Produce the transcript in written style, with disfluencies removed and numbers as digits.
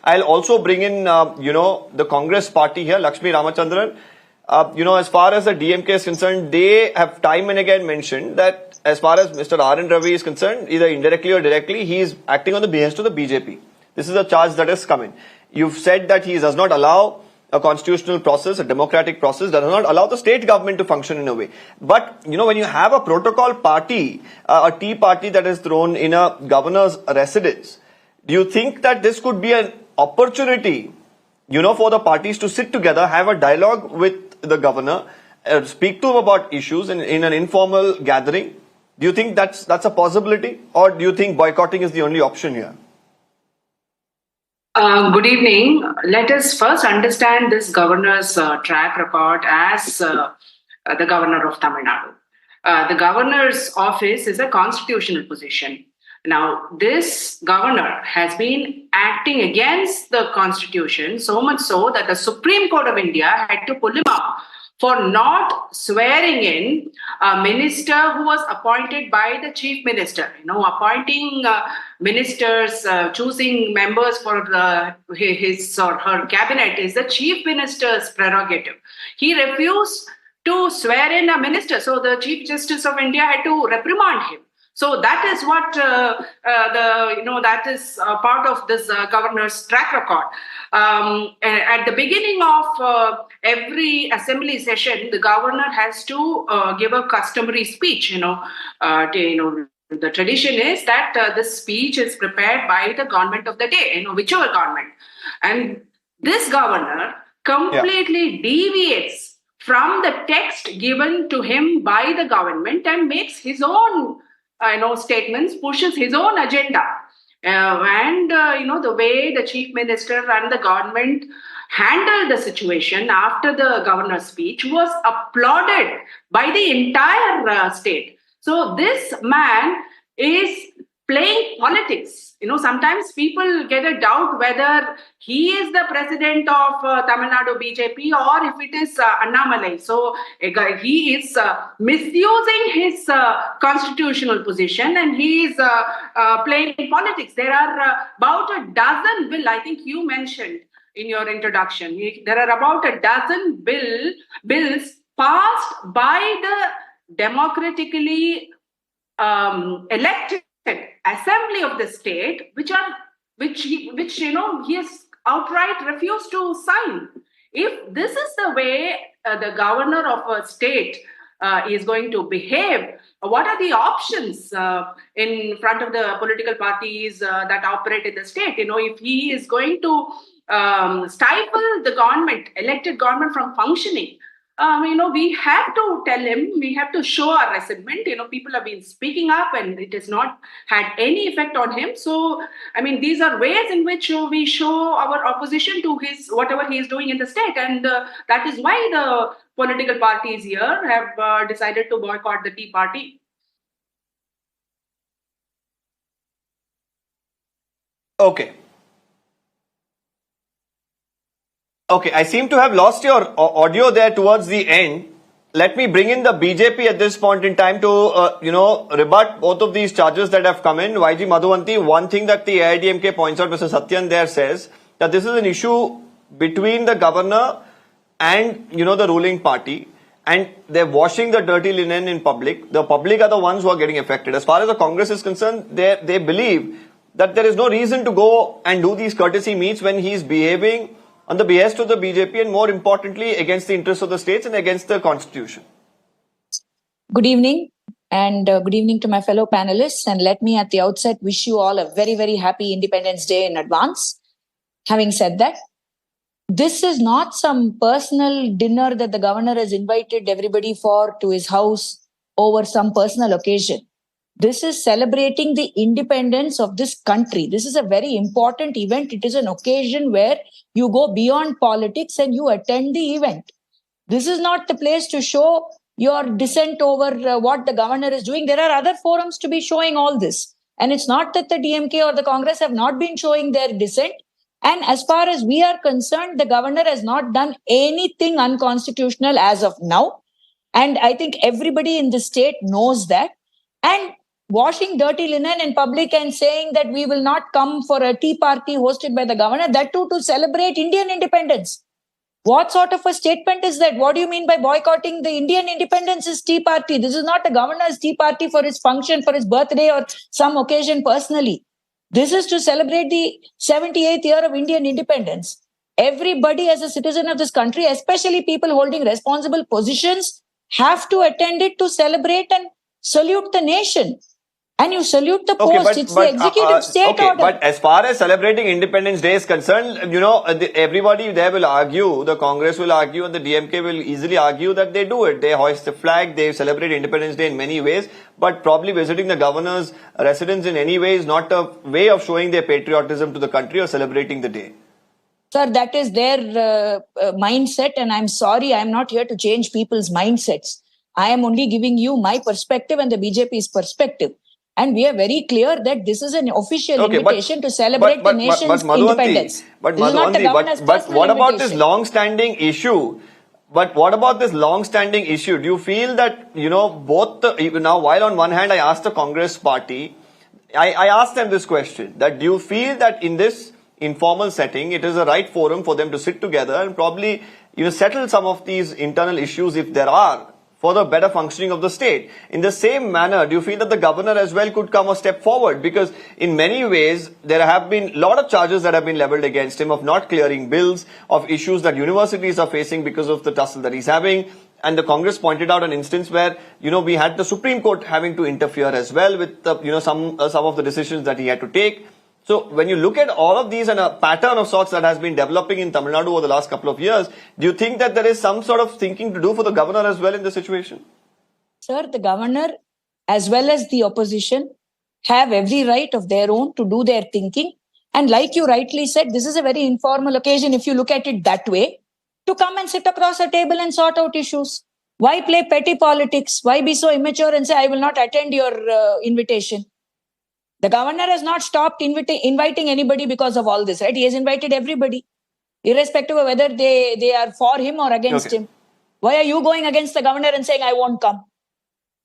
I'll also bring in, the Congress party here, Lakshmi Ramachandran. As far as the DMK is concerned, they have time and again mentioned that as far as Mr. R N Ravi is concerned, either indirectly or directly, he is acting on the behest of the BJP. This is a charge that has come in. You've said that he does not allow a constitutional process, a democratic process, does not allow the state government to function in a way. But, when you have a protocol party, a tea party that is thrown in a governor's residence, do you think that this could be an opportunity, for the parties to sit together, have a dialogue with the governor, speak to him about issues in an informal gathering? Do you think that's a possibility? Or do you think boycotting is the only option here? Good evening. Let us first understand this governor's track record as the governor of Tamil Nadu. The governor's office is a constitutional position. Now, this governor has been acting against the constitution, so much so that the Supreme Court of India had to pull him up for not swearing in a minister who was appointed by the chief minister. Appointing ministers, choosing members for his or her cabinet is the chief minister's prerogative. He refused to swear in a minister, so the Chief Justice of India had to reprimand him. So that is what that is part of this governor's track record. At the beginning of every assembly session, the governor has to give a customary speech. The tradition is that this speech is prepared by the government of the day, whichever government. And this governor completely deviates from the text given to him by the government and makes his own statements, pushes his own agenda. The way the chief minister and the government handled the situation after the governor's speech was applauded by the entire state. So this man is playing politics. Sometimes people get a doubt whether he is the president of Tamil Nadu BJP or if it is Annamalai. So he is misusing his constitutional position and he is playing politics. There are about a dozen bills, I think you mentioned in your introduction. There are about a dozen bills passed by the democratically elected assembly of the state, which he has outright refused to sign. If this is the way the governor of a state is going to behave, what are the options in front of the political parties that operate in the state? If he is going to stifle the government, elected government from functioning, we have to tell him, we have to show our resentment. People have been speaking up and it has not had any effect on him. So, these are ways in which we show our opposition to whatever he is doing in the state. And that is why the political parties here have decided to boycott the Tea Party. Okay, I seem to have lost your audio there towards the end. Let me bring in the BJP at this point in time to, rebut both of these charges that have come in. YG Madhuvanti, one thing that the AIDMK points out, Mr. Satyan there says that this is an issue between the governor and, the ruling party. And they're washing the dirty linen in public. The public are the ones who are getting affected. As far as the Congress is concerned, they believe that there is no reason to go and do these courtesy meets when he's behaving on the behest of the BJP and more importantly against the interests of the states and against the constitution. Good evening and good evening to my fellow panelists, and let me at the outset wish you all a very, very happy Independence Day in advance. Having said that, this is not some personal dinner that the governor has invited everybody for to his house over some personal occasion. This is celebrating the independence of this country. This is a very important event. It is an occasion where you go beyond politics and you attend the event. This is not the place to show your dissent over what the governor is doing. There are other forums to be showing all this. And it's not that the DMK or the Congress have not been showing their dissent. And as far as we are concerned, the governor has not done anything unconstitutional as of now. And I think everybody in the state knows that. And washing dirty linen in public and saying that we will not come for a tea party hosted by the governor, that too to celebrate Indian independence. What sort of a statement is that? What do you mean by boycotting the Indian independence tea party? This is not a governor's tea party for his function, for his birthday or some occasion personally. This is to celebrate the 78th year of Indian independence. Everybody as a citizen of this country, especially people holding responsible positions, have to attend it to celebrate and salute the nation. And you salute the post. It's the executive state order. But as far as celebrating Independence Day is concerned, everybody there will argue, the Congress will argue and the DMK will easily argue that they do it. They hoist the flag, they celebrate Independence Day in many ways, but probably visiting the governor's residence in any way is not a way of showing their patriotism to the country or celebrating the day. Sir, that is their mindset, and I'm sorry, I'm not here to change people's mindsets. I am only giving you my perspective and the BJP's perspective. And we are very clear that this is an official invitation to celebrate the nation's independence. But what about this long-standing issue? But what about this long-standing issue? Do you feel that, now while on one hand I asked the Congress party, I asked them this question, that do you feel that in this informal setting, it is the right forum for them to sit together and probably settle some of these internal issues if there are, for the better functioning of the state? In the same manner, do you feel that the governor as well could come a step forward? Because in many ways, there have been a lot of charges that have been leveled against him of not clearing bills, of issues that universities are facing because of the tussle that he's having. And the Congress pointed out an instance where, we had the Supreme Court having to interfere as well with, some of the decisions that he had to take. So when you look at all of these and a pattern of sorts that has been developing in Tamil Nadu over the last couple of years, do you think that there is some sort of thinking to do for the governor as well in this situation? Sir, the governor as well as the opposition have every right of their own to do their thinking. And like you rightly said, this is a very informal occasion, if you look at it that way, to come and sit across a table and sort out issues. Why play petty politics? Why be so immature and say, I will not attend your invitation? The governor has not stopped inviting anybody because of all this, right? He has invited everybody, irrespective of whether they are for him or against him. Why are you going against the governor and saying, I won't come?